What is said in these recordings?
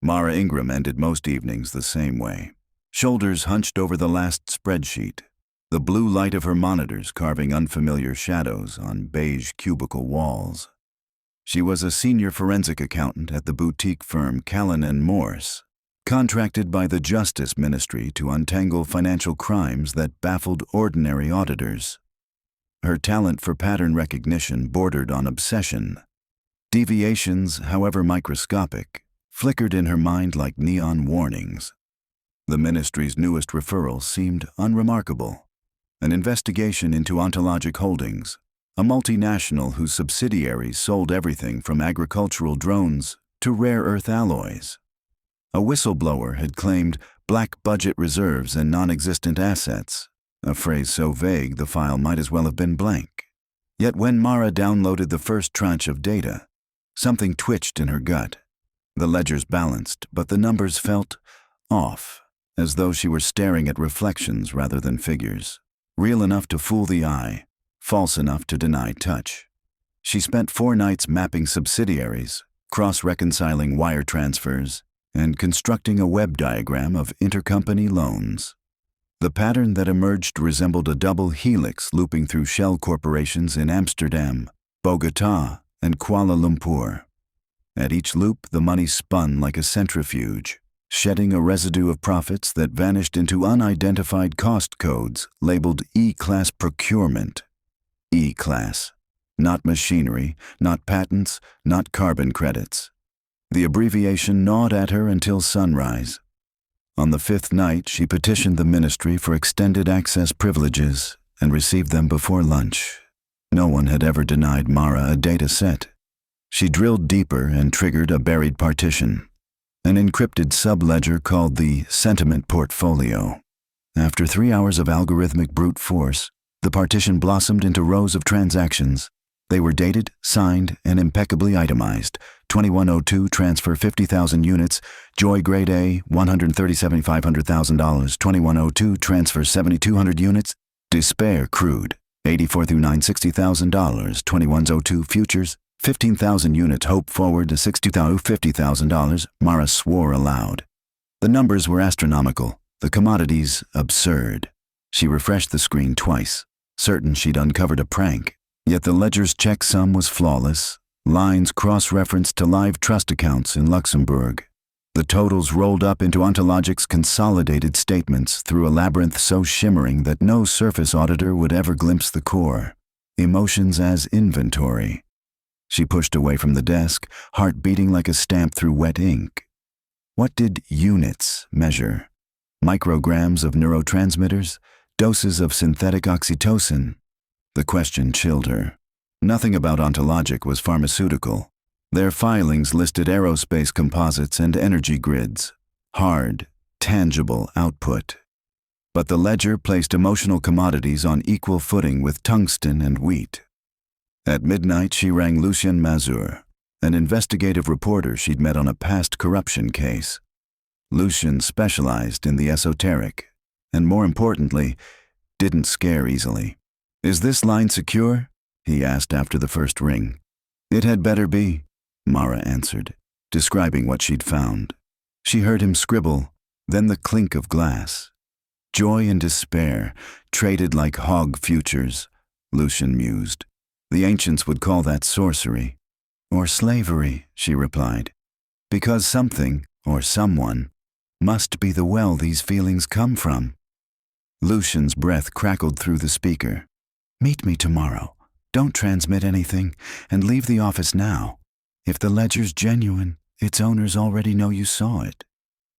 Mara Ingram ended most evenings the same way. Shoulders hunched over the last spreadsheet, the blue light of her monitors carving unfamiliar shadows on beige cubicle walls. She was a senior forensic accountant at the boutique firm Callan & Morse, contracted by the Justice Ministry to untangle financial crimes that baffled ordinary auditors. Her talent for pattern recognition bordered on obsession. Deviations, however microscopic, flickered in her mind like neon warnings. The ministry's newest referral seemed unremarkable. An investigation into Ontologic Holdings, a multinational whose subsidiaries sold everything from agricultural drones to rare earth alloys. A whistleblower had claimed black budget reserves and non-existent assets, a phrase so vague the file might as well have been blank. Yet when Mara downloaded the first tranche of data, something twitched in her gut. The ledgers balanced, but the numbers felt off, as though she were staring at reflections rather than figures, real enough to fool the eye, false enough to deny touch. She spent 4 nights mapping subsidiaries, cross-reconciling wire transfers, and constructing a web diagram of intercompany loans. The pattern that emerged resembled a double helix looping through shell corporations in Amsterdam, Bogotá, and Kuala Lumpur. At each loop, the money spun like a centrifuge, shedding a residue of profits that vanished into unidentified cost codes labeled E-Class procurement. E-Class. Not machinery, not patents, not carbon credits. The abbreviation gnawed at her until sunrise. On the 5th night, she petitioned the ministry for extended access privileges and received them before lunch. No one had ever denied Mara a data set. She drilled deeper and triggered a buried partition, an encrypted subledger called the Sentiment Portfolio. After 3 hours of algorithmic brute force, the partition blossomed into rows of transactions. They were dated, signed, and impeccably itemized. 2102 transfer 50,000 units, Joy Grade A, $137,500,000. 2102 transfer 7,200 units, Despair Crude, $84,000 through $960,000. 2102 futures, 15,000 units, Hope Forward to $60,000 $50,000. Mara swore aloud. The numbers were astronomical, the commodities absurd. She refreshed the screen twice, certain she'd uncovered a prank. Yet the ledger's checksum was flawless, lines cross-referenced to live trust accounts in Luxembourg. The totals rolled up into Ontologic's consolidated statements through a labyrinth so shimmering that no surface auditor would ever glimpse the core. Emotions as inventory. She pushed away from the desk, heart beating like a stamp through wet ink. What did units measure? Micrograms of neurotransmitters? Doses of synthetic oxytocin? The question chilled her. Nothing about Ontologic was pharmaceutical. Their filings listed aerospace composites and energy grids. Hard, tangible output. But the ledger placed emotional commodities on equal footing with tungsten and wheat. At midnight, she rang Lucien Mazur, an investigative reporter she'd met on a past corruption case. Lucien specialized in the esoteric, and more importantly, didn't scare easily. "Is this line secure?" he asked after the first ring. "It had better be," Mara answered, describing what she'd found. She heard him scribble, then the clink of glass. Joy and despair, traded like hog futures, Lucien mused. The ancients would call that sorcery. Or slavery, she replied. Because something, or someone, must be the well these feelings come from. Lucien's breath crackled through the speaker. "Meet me tomorrow. Don't transmit anything, and leave the office now. If the ledger's genuine, its owners already know you saw it."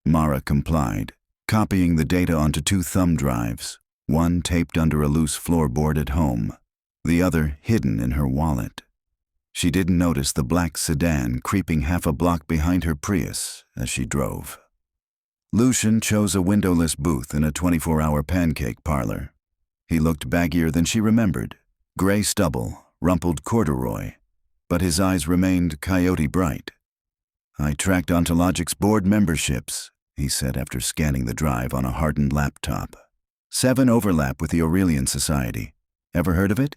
Mara complied, copying the data onto 2 thumb drives, one taped under a loose floorboard at home, the other hidden in her wallet. She didn't notice the black sedan creeping half a block behind her Prius as she drove. Lucien chose a windowless booth in a 24-hour pancake parlor. He looked baggier than she remembered, gray stubble, rumpled corduroy, but his eyes remained coyote bright. "I tracked Ontologic's board memberships," he said after scanning the drive on a hardened laptop. 7 overlap with the Aurelian Society. Ever heard of it?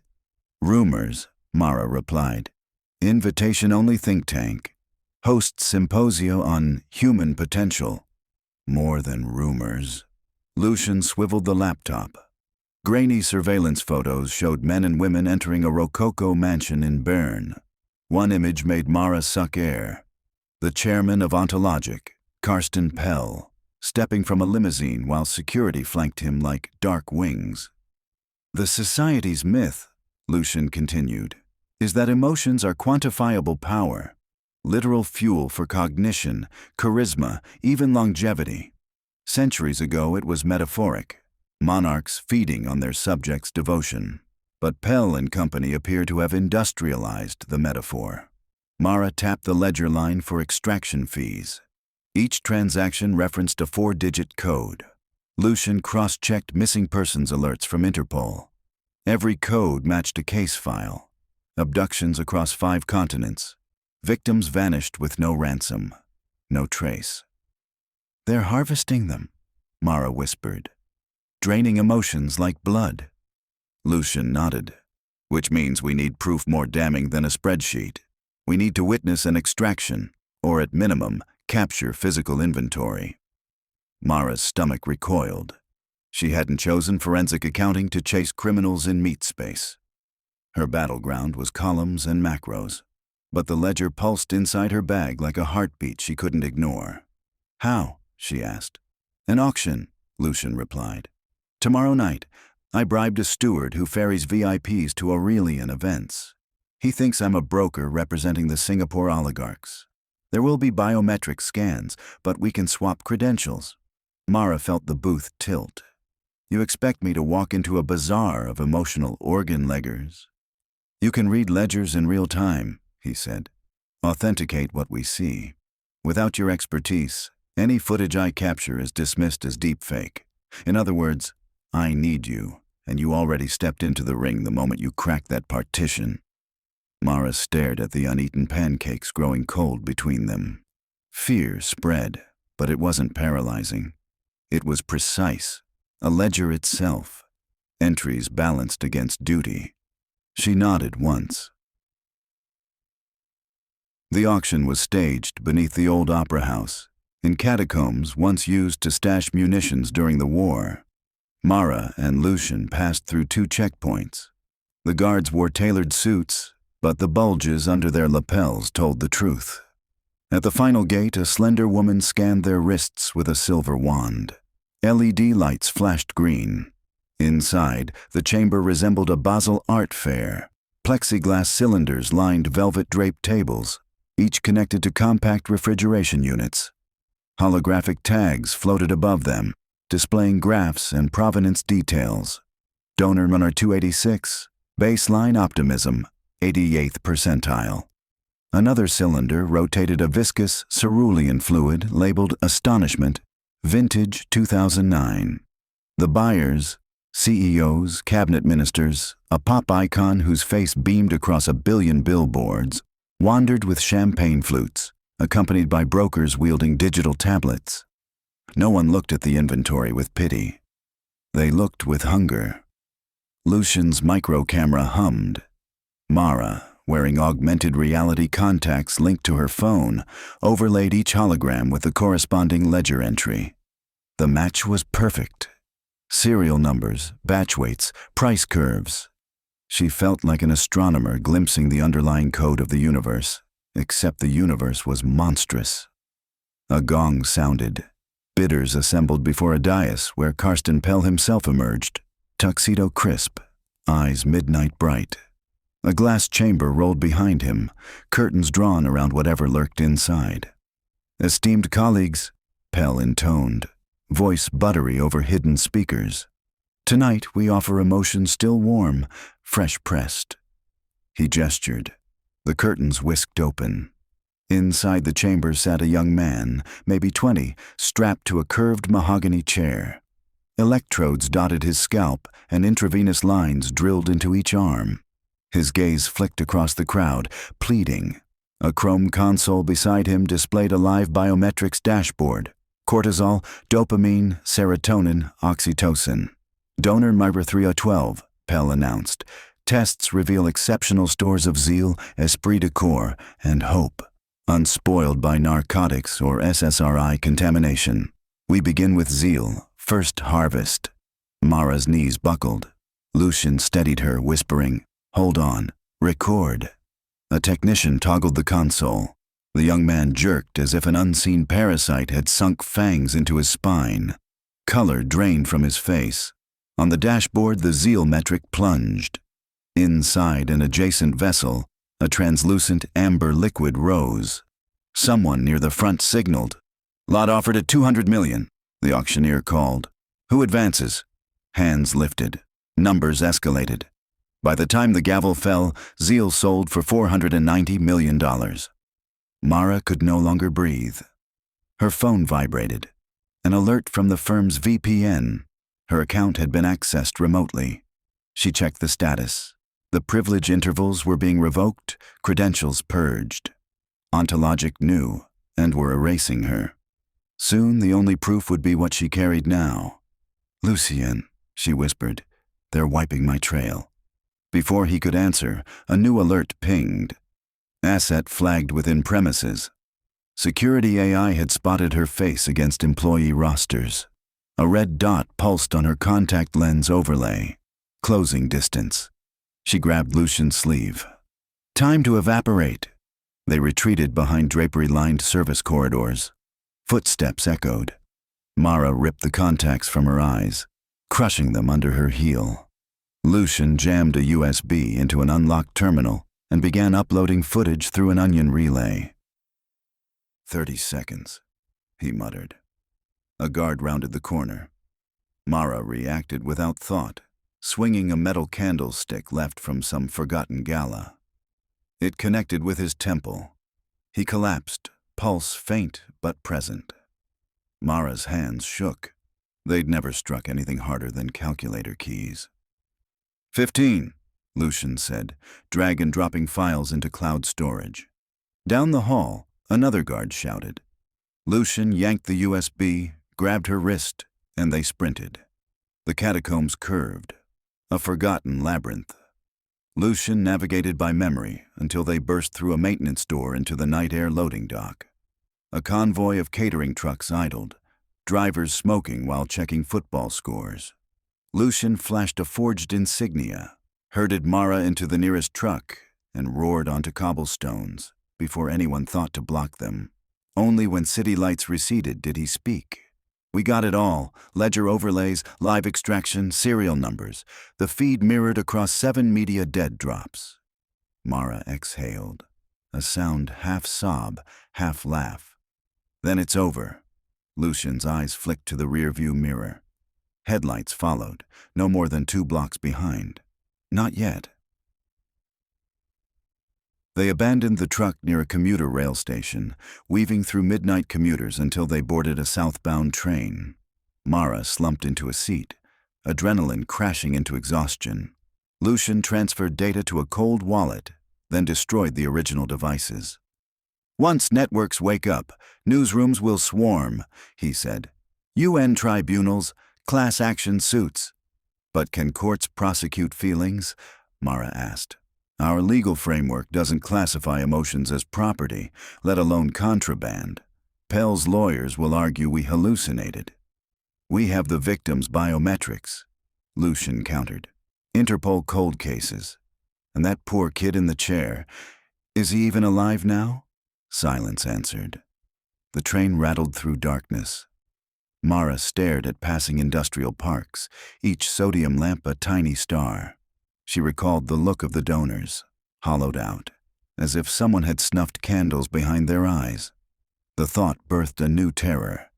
"Rumors," Mara replied. "Invitation-only think tank. hosts symposia on human potential. More than rumors. Lucian swiveled the laptop. Grainy surveillance photos showed men and women entering a Rococo mansion in Bern. One image made Mara suck air. The chairman of Ontologic, Karsten Pell, stepping from a limousine while security flanked him like dark wings. The society's myth, Lucian continued, is that emotions are quantifiable power, literal fuel for cognition, charisma, even longevity. Centuries ago it was metaphoric, monarchs feeding on their subjects' devotion. But Pell and company appear to have industrialized the metaphor. Mara tapped the ledger line for extraction fees. Each transaction referenced a 4-digit code. Lucian cross-checked missing persons alerts from Interpol. Every code matched a case file. Abductions across 5 continents. Victims vanished with no ransom. No trace. "They're harvesting them," Mara whispered. "Draining emotions like blood." Lucian nodded. "Which means we need proof more damning than a spreadsheet. We need to witness an extraction, or at minimum, capture physical inventory." Mara's stomach recoiled. She hadn't chosen forensic accounting to chase criminals in meat space. Her battleground was columns and macros, but the ledger pulsed inside her bag like a heartbeat she couldn't ignore. "How?" she asked. "An auction," Lucian replied. "Tomorrow night, I bribed a steward who ferries VIPs to Aurelian events. He thinks I'm a broker representing the Singapore oligarchs. There will be biometric scans, but we can swap credentials." Mara felt the booth tilt. "You expect me to walk into a bazaar of emotional organ leggers?" "You can read ledgers in real time," he said. "Authenticate what we see. Without your expertise, any footage I capture is dismissed as deepfake. In other words, I need you, and you already stepped into the ring the moment you cracked that partition." Mara stared at the uneaten pancakes growing cold between them. Fear spread, but it wasn't paralyzing. It was precise, a ledger itself, entries balanced against duty. She nodded once. The auction was staged beneath the old opera house, in catacombs once used to stash munitions during the war. Mara and Lucian passed through 2 checkpoints. The guards wore tailored suits, but the bulges under their lapels told the truth. At the final gate, a slender woman scanned their wrists with a silver wand. LED lights flashed green. Inside, the chamber resembled a Basel art fair. Plexiglass cylinders lined velvet-draped tables, each connected to compact refrigeration units. Holographic tags floated above them, displaying graphs and provenance details. Donor runner 286, baseline optimism, 88th percentile. Another cylinder rotated a viscous cerulean fluid labeled astonishment, vintage 2009. The buyers, CEOs, cabinet ministers, a pop icon whose face beamed across 1 billion billboards, wandered with champagne flutes, accompanied by brokers wielding digital tablets. No one looked at the inventory with pity. They looked with hunger. Lucian's micro-camera hummed. Mara, wearing augmented reality contacts linked to her phone, overlaid each hologram with the corresponding ledger entry. The match was perfect. Serial numbers, batch weights, price curves. She felt like an astronomer glimpsing the underlying code of the universe, except the universe was monstrous. A gong sounded. Bidders assembled before a dais where Karsten Pell himself emerged, tuxedo crisp, eyes midnight bright. A glass chamber rolled behind him, curtains drawn around whatever lurked inside. "Esteemed colleagues," Pell intoned, voice buttery over hidden speakers. "Tonight we offer emotions still warm, fresh pressed." He gestured. The curtains whisked open. Inside the chamber sat a young man, maybe 20, strapped to a curved mahogany chair. Electrodes dotted his scalp, and intravenous lines drilled into each arm. His gaze flicked across the crowd, pleading. A chrome console beside him displayed a live biometrics dashboard. Cortisol, dopamine, serotonin, oxytocin. "Donor Myra 3012, Pell announced. "Tests reveal exceptional stores of zeal, esprit de corps, and hope. unspoiled by narcotics or SSRI contamination. We begin with zeal, first harvest. Mara's knees buckled. Lucian steadied her, whispering, "Hold on, record." A technician toggled the console. The young man jerked as if an unseen parasite had sunk fangs into his spine. Color drained from his face. On the dashboard, the zeal metric plunged. Inside an adjacent vessel, a translucent amber liquid rose. Someone near the front signaled. "Lot offered at 200 million, the auctioneer called. "Who advances?" Hands lifted. Numbers escalated. By the time the gavel fell, zeal sold for $490 million. Mara could no longer breathe. Her phone vibrated. An alert from the firm's VPN. Her account had been accessed remotely. She checked the status. The privilege intervals were being revoked, credentials purged. Ontologic knew and were erasing her. Soon the only proof would be what she carried now. "Lucien," she whispered, "they're wiping my trail." Before he could answer, a new alert pinged. Asset flagged within premises. Security AI had spotted her face against employee rosters. A red dot pulsed on her contact lens overlay. Closing distance. She grabbed Lucian's sleeve. "Time to evaporate." They retreated behind drapery-lined service corridors. Footsteps echoed. Mara ripped the contacts from her eyes, crushing them under her heel. Lucian jammed a USB into an unlocked terminal and began uploading footage through an onion relay. 30 seconds, he muttered. A guard rounded the corner. Mara reacted without thought, swinging a metal candlestick left from some forgotten gala. It connected with his temple. He collapsed, pulse faint but present. Mara's hands shook. They'd never struck anything harder than calculator keys. 15, Lucian said, drag and dropping files into cloud storage. Down the hall, another guard shouted. Lucian yanked the USB, grabbed her wrist, and they sprinted. The catacombs curved, a forgotten labyrinth. Lucian navigated by memory until they burst through a maintenance door into the night air loading dock. A convoy of catering trucks idled, drivers smoking while checking football scores. Lucian flashed a forged insignia, herded Mara into the nearest truck, and roared onto cobblestones before anyone thought to block them. Only when city lights receded did he speak. We got it all: ledger overlays, live extraction, serial numbers. The feed mirrored across 7 media dead drops. Mara exhaled, a sound half sob, half laugh. Then it's over. Lucian's eyes flicked to the rearview mirror. Headlights followed, no more than 2 blocks behind. Not yet. They abandoned the truck near a commuter rail station, weaving through midnight commuters until they boarded a southbound train. Mara slumped into a seat, adrenaline crashing into exhaustion. Lucian transferred data to a cold wallet, then destroyed the original devices. Once networks wake up, newsrooms will swarm, he said. UN tribunals, class action suits. But can courts prosecute feelings? Mara asked. Our legal framework doesn't classify emotions as property, let alone contraband. Pell's lawyers will argue we hallucinated. We have the victim's biometrics, Lucian countered. Interpol cold cases. And that poor kid in the chair, is he even alive now? Silence answered. The train rattled through darkness. Mara stared at passing industrial parks, each sodium lamp a tiny star. She recalled the look of the donors, hollowed out, as if someone had snuffed candles behind their eyes. The thought birthed a new terror.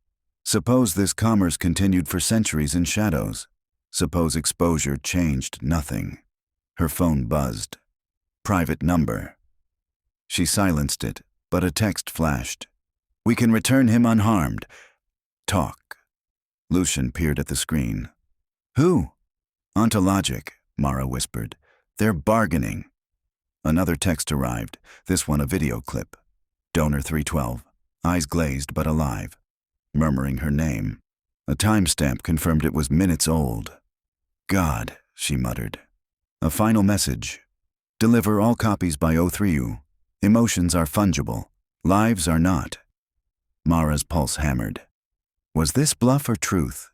Suppose this commerce continued for centuries in shadows. Suppose exposure changed nothing. Her phone buzzed. Private number. She silenced it, but a text flashed. We can return him unharmed. Talk. Lucian peered at the screen. Who? Ontologic, Mara whispered. They're bargaining. Another text arrived, this one a video clip. Donor 312, eyes glazed but alive, murmuring her name. A timestamp confirmed it was minutes old. God, she muttered. A final message. Deliver all copies by O3U. Emotions are fungible. Lives are not. Mara's pulse hammered. Was this bluff or truth?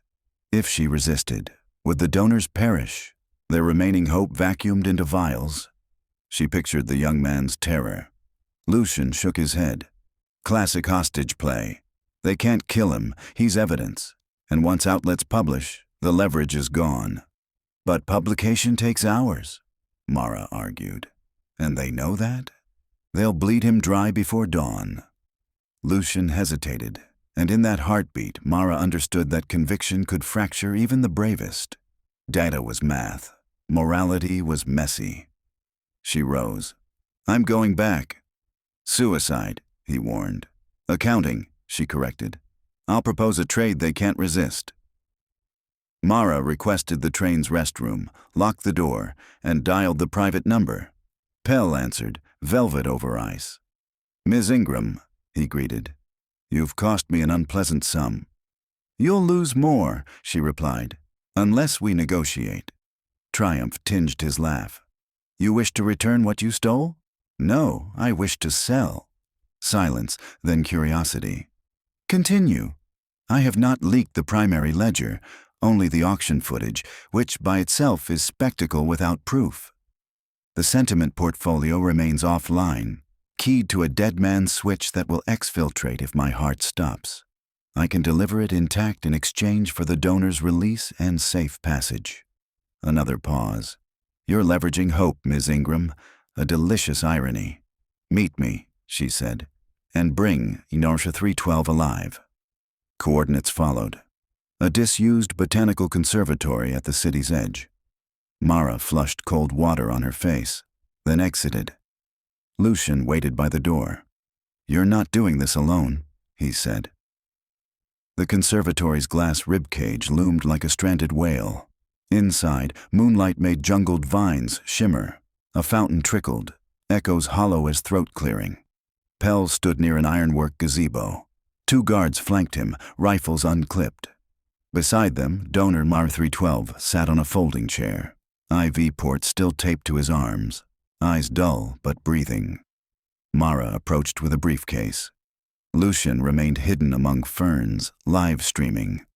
If she resisted, would the donors perish, their remaining hope vacuumed into vials? She pictured the young man's terror. Lucian shook his head. Classic hostage play. They can't kill him, he's evidence. And once outlets publish, the leverage is gone. But publication takes hours, Mara argued. And they know that? They'll bleed him dry before dawn. Lucian hesitated, and in that heartbeat, Mara understood that conviction could fracture even the bravest. Data was math. Morality was messy. She rose. I'm going back. Suicide, he warned. Accounting, she corrected. I'll propose a trade they can't resist. Mara requested the train's restroom, locked the door, and dialed the private number. Pell answered, velvet over ice. Ms. Ingram, he greeted. You've cost me an unpleasant sum. You'll lose more, she replied, unless we negotiate. Triumph tinged his laugh. You wish to return what you stole? No, I wish to sell. Silence, then curiosity. Continue. I have not leaked the primary ledger, only the auction footage, which by itself is spectacle without proof. The sentiment portfolio remains offline, keyed to a dead man's switch that will exfiltrate if my heart stops. I can deliver it intact in exchange for the donor's release and safe passage. Another pause. You're leveraging hope, Ms. Ingram, a delicious irony. Meet me, she said, and bring Inertia 312 alive. Coordinates followed. A disused botanical conservatory at the city's edge. Mara flushed cold water on her face, then exited. Lucian waited by the door. You're not doing this alone, he said. The conservatory's glass ribcage loomed like a stranded whale. Inside, moonlight made jungled vines shimmer. A fountain trickled, echoes hollow as throat clearing. Pell stood near an ironwork gazebo. 2 guards flanked him, rifles unclipped. Beside them, donor Mar 312 sat on a folding chair, IV port still taped to his arms, eyes dull but breathing. Mara approached with a briefcase. Lucian remained hidden among ferns, live streaming.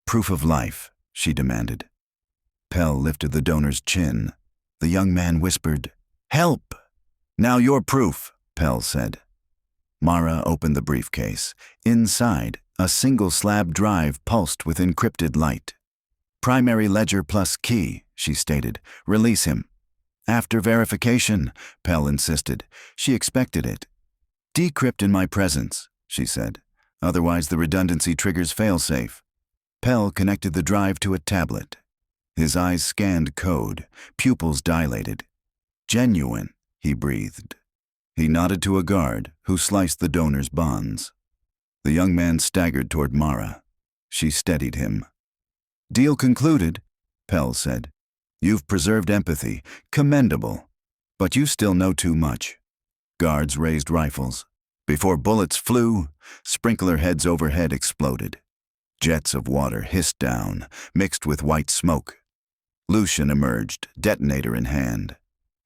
Proof of life, she demanded. Pell lifted the donor's chin. The young man whispered, Help! Now your proof, Pell said. Mara opened the briefcase. Inside, a single slab drive pulsed with encrypted light. Primary ledger plus key, she stated. Release him. After verification, Pell insisted. She expected it. Decrypt in my presence, she said. Otherwise the redundancy triggers failsafe. Pell connected the drive to a tablet. His eyes scanned code, pupils dilated. Genuine, he breathed. He nodded to a guard, who sliced the donor's bonds. The young man staggered toward Mara. She steadied him. Deal concluded, Pell said. You've preserved empathy, commendable. But you still know too much. Guards raised rifles. Before bullets flew, sprinkler heads overhead exploded. Jets of water hissed down, mixed with white smoke. Lucian emerged, detonator in hand.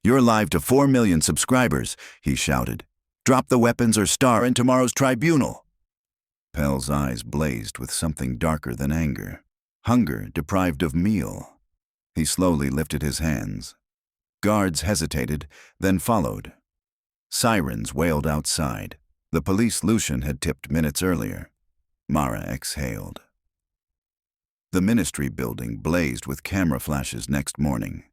You're live to 4 million subscribers, he shouted. Drop the weapons or star in tomorrow's tribunal. Pell's eyes blazed with something darker than anger. Hunger deprived of meal. He slowly lifted his hands. Guards hesitated, then followed. Sirens wailed outside. The police Lucian had tipped minutes earlier. Mara exhaled. The ministry building blazed with camera flashes next morning.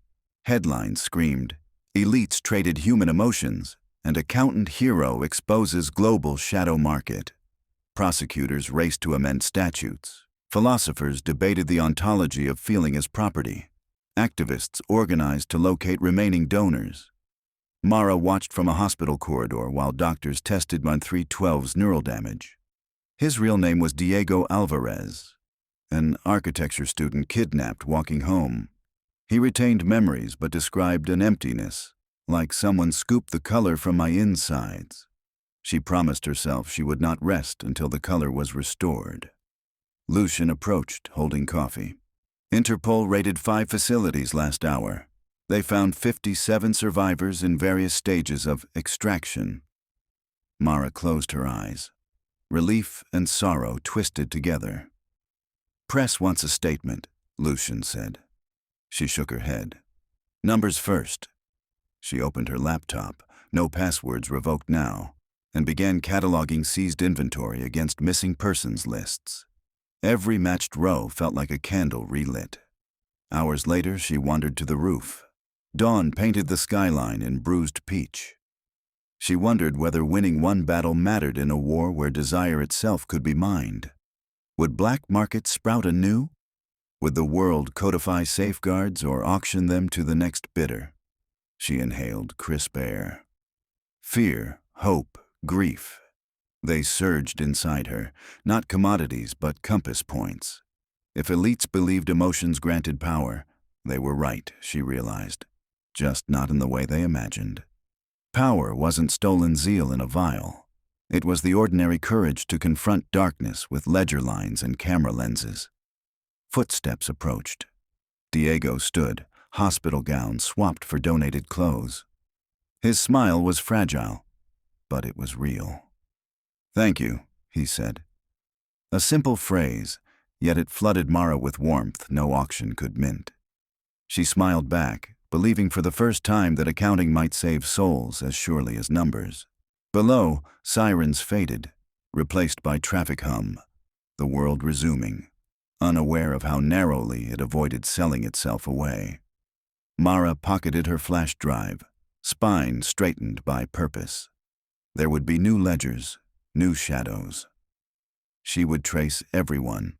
Headlines screamed, Elites traded human emotions, and accountant hero exposes global shadow market. Prosecutors raced to amend statutes. Philosophers debated the ontology of feeling as property. Activists organized to locate remaining donors. Mara watched from a hospital corridor while doctors tested Mon 312's neural damage. His real name was Diego Alvarez, an architecture student kidnapped walking home. He retained memories but described an emptiness, like someone scooped the color from my insides. She promised herself she would not rest until the color was restored. Lucian approached, holding coffee. Interpol raided 5 facilities last hour. They found 57 survivors in various stages of extraction. Mara closed her eyes. Relief and sorrow twisted together. "Press wants a statement," Lucian said. She shook her head. "Numbers first." She opened her laptop, no passwords revoked now, and began cataloging seized inventory against missing persons lists. Every matched row felt like a candle relit. Hours later, she wandered to the roof. Dawn painted the skyline in bruised peach. She wondered whether winning one battle mattered in a war where desire itself could be mined. Would black markets sprout anew? Would the world codify safeguards or auction them to the next bidder? She inhaled crisp air. Fear, hope, grief. They surged inside her, not commodities but compass points. If elites believed emotions granted power, they were right, she realized, just not in the way they imagined. Power wasn't stolen zeal in a vial. It was the ordinary courage to confront darkness with ledger lines and camera lenses. Footsteps approached. Diego stood, hospital gown swapped for donated clothes. His smile was fragile, but it was real. "Thank you," he said. A simple phrase, yet it flooded Mara with warmth no auction could mint. She smiled back, believing for the first time that accounting might save souls as surely as numbers. Below, sirens faded, replaced by traffic hum, the world resuming, unaware of how narrowly it avoided selling itself away. Mara pocketed her flash drive, spine straightened by purpose. There would be new ledgers, new shadows. She would trace everyone,